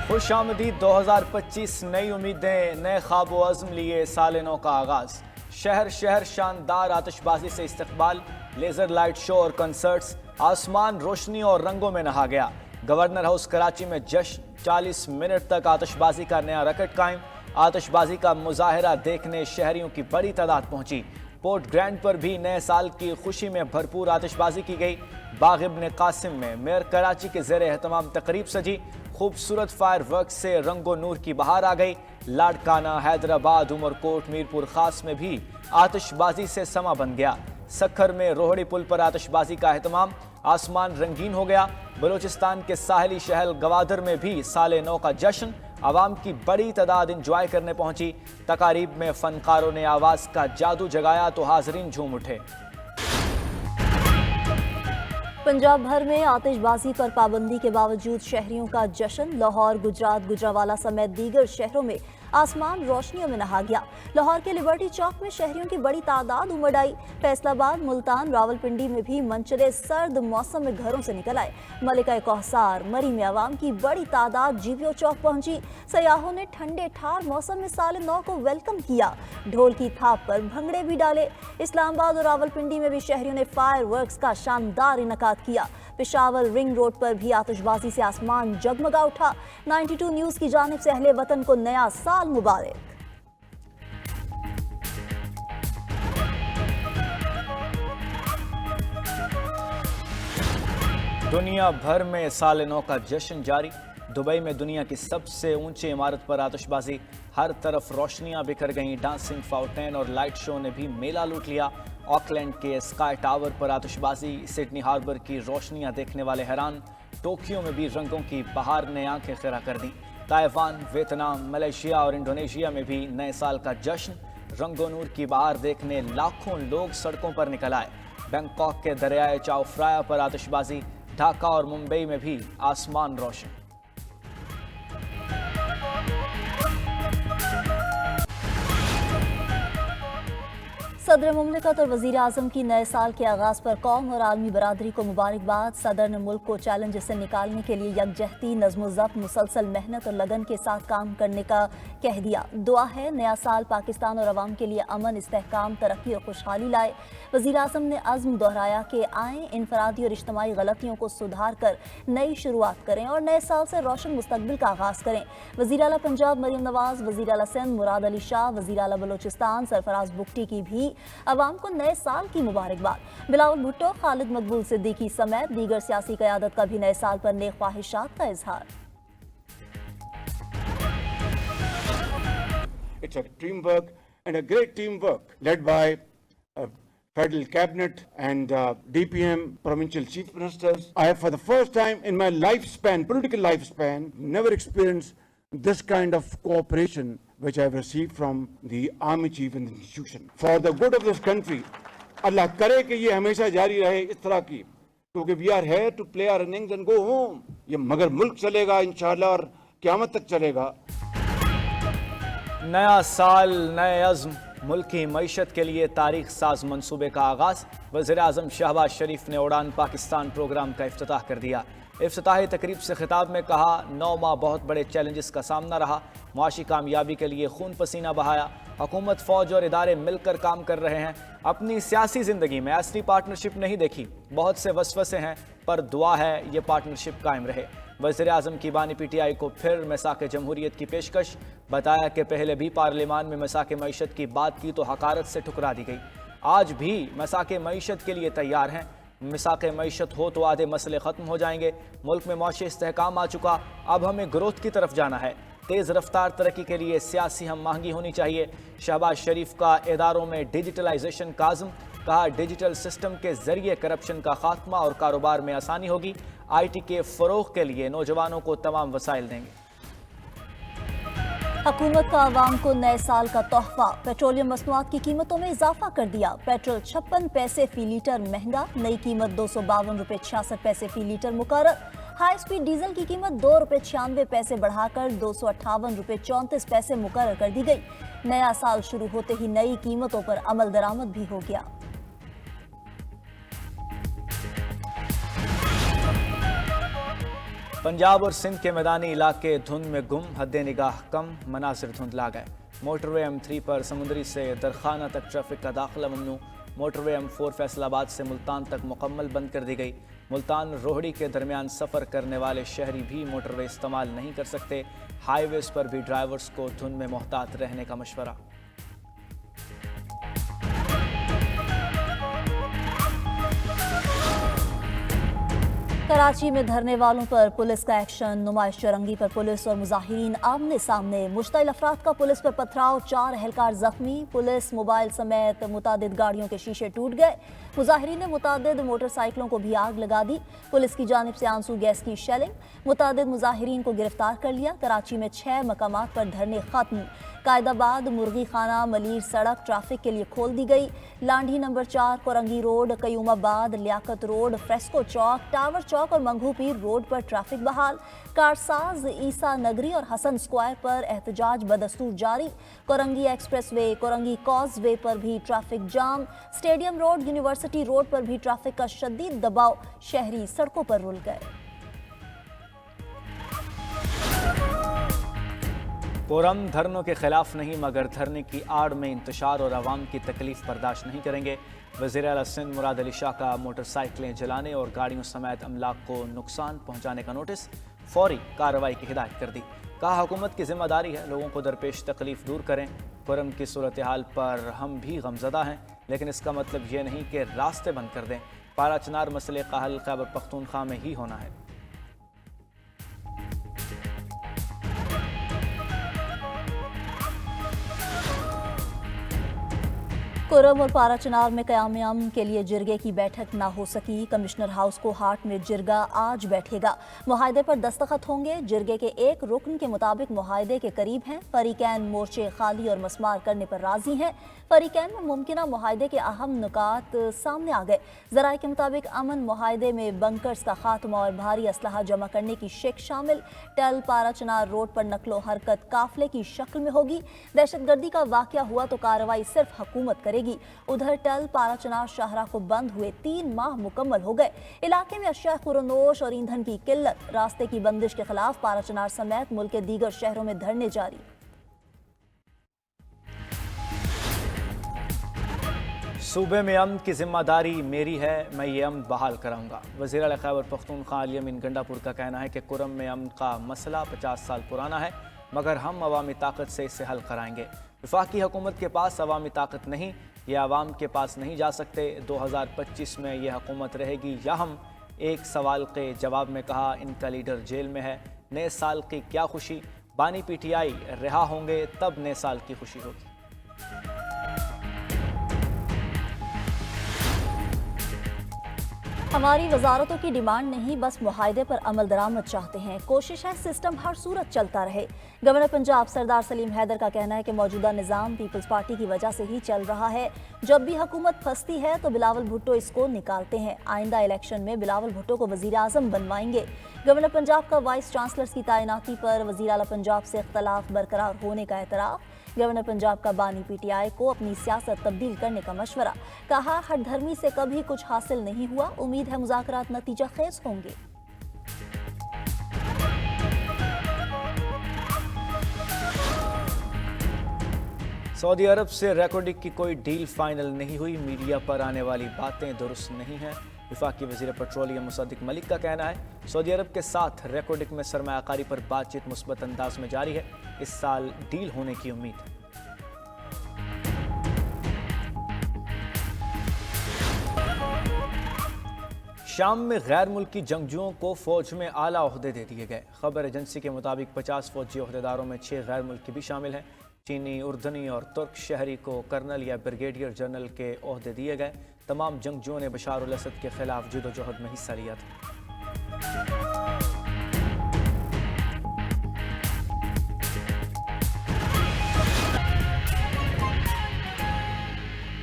खुश आमदीद 2025 नई उम्मीदें नए ख्वाब व अज़्म लिए साल नौ का आगाज़। शहर शहर शानदार आतिशबाजी से इस्तकबाल, लेज़र लाइट शो और कंसर्ट्स, आसमान रोशनी और रंगों में नहा गया। गवर्नर हाउस कराची में जश्न, 40 मिनट तक आतिशबाजी का नया रिकॉर्ड कायम। आतिशबाजी का मुजाहरा देखने शहरियों की बड़ी तादाद पहुंची। पोर्ट ग्रैंड पर भी नए साल की खुशी में भरपूर आतिशबाजी की गई। बाग इब्न कासिम में मेयर कराची के ज़ेरे एहतमाम तकरीब सजी। खूबसूरत फायर वर्क से रंगो नूर की बहार आ गई। लाड़काना, हैदराबाद, उमरकोट, मीरपुर खास में भी आतिशबाजी से समा बन गया। सखर में रोहड़ी पुल पर आतिशबाजी का एहतमाम, आसमान रंगीन हो गया। बलूचिस्तान के साहली शहर गवादर में भी साल नौ का जश्न, आवाम की बड़ी तादाद इंजॉय करने पहुंची। तकारीब में फनकारों ने आवाज़ का जादू जगाया तो हाजरीन झूम उठे। पंजाब भर में आतिशबाजी पर पाबंदी के बावजूद शहरियों का जश्न। लाहौर, गुजरात, गुजरावाला समेत दीगर शहरों में आसमान रोशनियों में नहा गया। लाहौर के लिबर्टी चौक में शहरियों की बड़ी तादाद उमड़ आई। फैसलाबाद, मुल्तान, रावलपिंडी में भी मंचरे सर्द मौसम में घरों से निकल आए। मलिका कौसार, मरी में आवाम की बड़ी तादाद जीपीओ चौक पहुंची। सयाहों ने ठंडे ठार मौसम में साल नौ को वेलकम किया। ढोल की थाप पर भंगड़े भी डाले। इस्लामाबाद और रावलपिंडी में भी शहरियों ने फायर वर्क्स का शानदार इनकाद किया। पेशावर रिंग रोड पर भी आतिशबाजी से आसमान जगमगा उठा। 92 न्यूज़ की जानिब से अहले वतन को नया साल मुबारक। दुनिया भर में साल नौ का जश्न जारी। दुबई में दुनिया की सबसे ऊंची इमारत पर आतिशबाजी, हर तरफ रोशनियां बिखर गईं। डांसिंग फाउंटेन और लाइट शो ने भी मेला लूट लिया। ऑकलैंड के स्काई टावर पर आतिशबाजी, सिडनी हार्बर की रोशनियां देखने वाले हैरान। टोक्यो में भी रंगों की बहार ने आंखें खिरा कर दी। ताइवान, वियतनाम, मलेशिया और इंडोनेशिया में भी नए साल का जश्न, रंगो नूर की बहार देखने लाखों लोग सड़कों पर निकल आए। बैंकॉक के दरियाए चाओ फ्राया पर आतिशबाजी, ढाका और मुंबई में भी आसमान रोशन। सदर मुमलिकत और वज़ीर आज़म की नए साल के आगाज़ पर कौम और आलमी बरादरी को मुबारकबाद। सदर ने मुल्क को चैलेंज से निकालने के लिए यकजहती, नज़्म ज़ब्त, मुसलसल मेहनत और लगन के साथ काम करने का कह दिया। दुआ है नया साल पाकिस्तान और अवाम के लिए अमन, इस्तेहकाम, तरक्की और खुशहाली लाए। वज़ीर आज़म ने अज़्म दोहराया कि आएँ इनफरादी और इज्तमाई गलतियों को सुधार कर नई शुरुआत करें और नए साल से रोशन मुस्तकबिल का आगाज़ करें। वज़ीर आला पंजाब मरीम नवाज़, वज़ीर आला सिंध मुराद अली शाह, वज़ीर आला बलोचिस्तान सरफराज बुगटी की भी अवाम को नए साल की मुबारकबाद। बिलावल भुट्टो, खालिद मकबूल सिद्दीकी समेत दीगर सियासी क़यादत का भी नए साल पर नेक ख्वाहिशात का इजहार। It's a teamwork and a great teamwork led by Federal Cabinet and DPM, Provincial Chief Ministers. I have for the first time in my lifespan, political lifespan, never experienced this kind of cooperation which I have received from the Army Chief and the institution. For the good of this country, Allah करे कि ये हमेशा जारी रहे इस तरह की, क्योंकि we are here to play our innings and go home. ये मगर मुल्क चलेगा इंशाअल्लाह और क़यामत तक चलेगा। नया साल, नए अज़्म, मुल्क की मईशत के लिए तारीख साज मंसूबे का आगाज़। वज़ीर आज़म शहबाज शरीफ ने उड़ान पाकिस्तान प्रोग्राम का इफ्तिताह कर दिया। इफ्तिताही तकरीब से खिताब में कहा, 9 माह बहुत बड़े चैलेंजेस का सामना रहा। मुआशी कामयाबी के लिए खून पसीना बहाया। हुकूमत, फ़ौज और इदारे मिलकर काम कर रहे हैं। अपनी सियासी ज़िंदगी में ऐसी पार्टनरशिप नहीं देखी। बहुत से वसवसे हैं, पर दुआ है ये पार्टनरशिप कायम रहे। वज़ीर आज़म की बानी PTI को फिर मिसाक़ जमहूरियत की पेशकश। बताया कि पहले भी पार्लियामान में मिसाक़ मईशत की बात की तो हकारत से ठुकरा दी गई। आज भी मिसाक़ मईशत के लिए तैयार हैं। मिसाक़ मईशत हो तो आधे मसले ख़त्म हो जाएंगे। मुल्क में मौशी इस्तेहकाम आ चुका, अब हमें ग्रोथ की तरफ जाना है। तेज़ रफ्तार तरक्की के लिए सियासी हम महंगी होनी चाहिए। शहबाज शरीफ का इदारों में डिजिटलाइजेशन का आज़म, कहा डिजिटल सिस्टम के ज़रिए करप्शन का खात्मा और कारोबार में आसानी होगी। IT के फ़रोग़ के लिए नौजवानों को तमाम वसाइल देंगे। हुकूमत का आवाम को नए साल का तोहफा, पेट्रोलियम मसनूआत की कीमतों में इजाफा कर दिया। पेट्रोल 56 पैसे फी लीटर महंगा, नई कीमत 252 रुपये 66 पैसे फी लीटर मुकर्रर। हाई स्पीड डीजल की कीमत 2 रुपये 96 पैसे बढ़ाकर 258 रुपये 34 पैसे मुकर्रर कर दी गई। नया साल शुरू होते ही नई कीमतों पर अमल दरामद भी हो गया। पंजाब और सिंध के मैदानी इलाके धुंध में गुम, हद निगाह कम, मनासिर धुंधला गए। मोटरवे M3 पर समुंदरी से दरखाना तक ट्रैफिक का दाखिला ममनू। मोटरवे M4 फैसलाबाद से मुल्तान तक मुकम्मल बंद कर दी गई। मुल्तान रोहड़ी के दरमियान सफ़र करने वाले शहरी भी मोटरवे इस्तेमाल नहीं कर सकते। हाईवेज पर भी ड्राइवर्स को धुंध में मोहतात रहने का मशवरा। कराची में धरने वालों पर पुलिस का एक्शन, नुमाइश चरंगी पर पुलिस और मुजाहिरीन आमने सामने। मुश्तइल अफराद का पुलिस पर पथराव, 4 एहलकार जख्मी। पुलिस मोबाइल समेत मुतादिद गाड़ियों के शीशे टूट गए। मुजाहिरीन ने मुतादिद मोटरसाइकिलों को भी आग लगा दी। पुलिस की जानिब से आंसू गैस की शेलिंग। मुतादिद मुजाहिरीन को गिरफ्तार कर लिया। कराची में 6 मकामात पर धरने खत्म। कायदाबाद, मुर्गी खाना, मलीर सड़क ट्रैफिक के लिए खोल दी गई। Landhi number 4, Korangi road, Qayyumabad, Liaquat road, Fresco Chowk, tower Chowk और मंगू पीर रोड पर ट्रैफिक बहाल। कारसाज, ईसा नगरी और हसन स्क्वायर पर एहतजाज बदस्तूर जारी। Korangi expressway, Korangi causeway पर भी traffic jam. Stadium road, university road पर भी ट्रैफिक का शदीद दबाव, शहरी सड़कों पर रुल गए। कोरम धरनों के खिलाफ नहीं, मगर धरने की आड़ में इंतशार और आवाम की तकलीफ बर्दाश्त नहीं करेंगे। वज़ीर आला सिंध मुराद अली शाह का मोटरसाइकिलें जलाने और गाड़ियों समेत अमलाक को नुकसान पहुंचाने का नोटिस, फौरी कार्रवाई की हिदायत कर दी। कहा हुकूमत की जिम्मेदारी है लोगों को दरपेश तकलीफ दूर करें। कोरम की सूरत हाल पर हम भी गमज़दा हैं, लेकिन इसका मतलब ये नहीं कि रास्ते बंद कर दें। पारा चनार मसले का हल खैबर पख्तूनख्वा में ही होना है। कोरम और पारा चनार में क़याम अमन के लिए जिरगे की बैठक ना हो सकी। कमिश्नर हाउस को हाट में जिरगा आज बैठेगा। मुआहदे पर दस्तखत होंगे। जिरगे के एक रुकन के मुताबिक मुआहदे के करीब हैं। फरीकैन मोर्चे खाली और मस्मार करने पर राजी हैं। फरीकैन में मुमकिना मुआहदे के अहम नुकात सामने आ गए। ज़राए के मुताबिक अमन मुआहदे में बंकर्स का खात्मा और भारी असलहा जमा करने की शिक शामिल। टल पारा चनार रोड पर नकलो हरकत काफिले की शक्ल में होगी। दहशतगर्दी का वाक़या हुआ तो कार्रवाई सिर्फ हुकूमत करेगी। उधर टल पारा चनार शाहरा को बंद हुए 3 माह मुकम्मल हो गए। इलाके में अशिया खुरनोश और ईंधन की किल्लत। रास्ते की बंदिश के खिलाफ पारा चनार समेत मुल्क के दीगर शहरों में धरने जारी। सूबे में अमन की जिम्मेदारी मेरी है, मैं ये अमन बहाल कराऊंगा। वज़ीर आला खैबर पख्तूनख्वा अली अमीन गंडापुर का कहना है कि कुरम में अमन का मसला 50 साल पुराना है, मगर हम अवामी ताकत से इसे हल कराएंगे। वफाकी हुकूमत के पास अवामी ताकत नहीं, ये आवाम के पास नहीं जा सकते। 2025 में ये हुकूमत रहेगी या हम। एक सवाल के जवाब में कहा, इनका लीडर जेल में है, नए साल की क्या खुशी। बानी PTI रिहा होंगे तब नए साल की खुशी होगी। हमारी वजारतों की डिमांड नहीं, बस मुआहदे पर अमल दरामद चाहते हैं। कोशिश है सिस्टम हर सूरत चलता रहे। गवर्नर पंजाब सरदार सलीम हैदर का कहना है कि मौजूदा निज़ाम पीपल्स पार्टी की वजह से ही चल रहा है। जब भी हुकूमत फंसती है तो बिलावल भुट्टो इसको निकालते हैं। आइंदा इलेक्शन में बिलावल भुट्टो को वज़ीर आज़म बनवाएंगे। गवर्नर पंजाब का वाइस चांसलर्स की तैनाती पर वज़ीर आला पंजाब से इख्तलाफ बरकरार होने का एतराफ़। गवर्नर पंजाब का बानी PTI को अपनी सियासत तब्दील करने का मशवरा। कहा, हर धर्मी से कभी कुछ हासिल नहीं हुआ, उम्मीद है मुज़ाकरात नतीजा खेज होंगे। सऊदी अरब से रेकॉर्डिंग की कोई डील फाइनल नहीं हुई। मीडिया पर आने वाली बातें दुरुस्त नहीं हैं। वफाकी वज़ीर पेट्रोलियम मुसद्दिक मलिक का कहना है, सऊदी अरब के साथ रेकॉर्डिंग में सरमायाकारी पर बातचीत मुस्बत अंदाज में जारी है। इस साल डील होने की उम्मीद है। शाम में गैर मुल्की जंगजुओं को फौज में आला ओहदे दे दिए गए। खबर एजेंसी के मुताबिक 50 फौजी ओहदेदारों में 6 गैर मुल्की भी शामिल हैं। चीनी, उर्दनी और तुर्क शहरी को कर्नल या ब्रिगेडियर जनरल के ओहदे दिए गए। तमाम जंगजुओं ने बशार अल असद के खिलाफ जदोजहद में हिस्सा लिया था।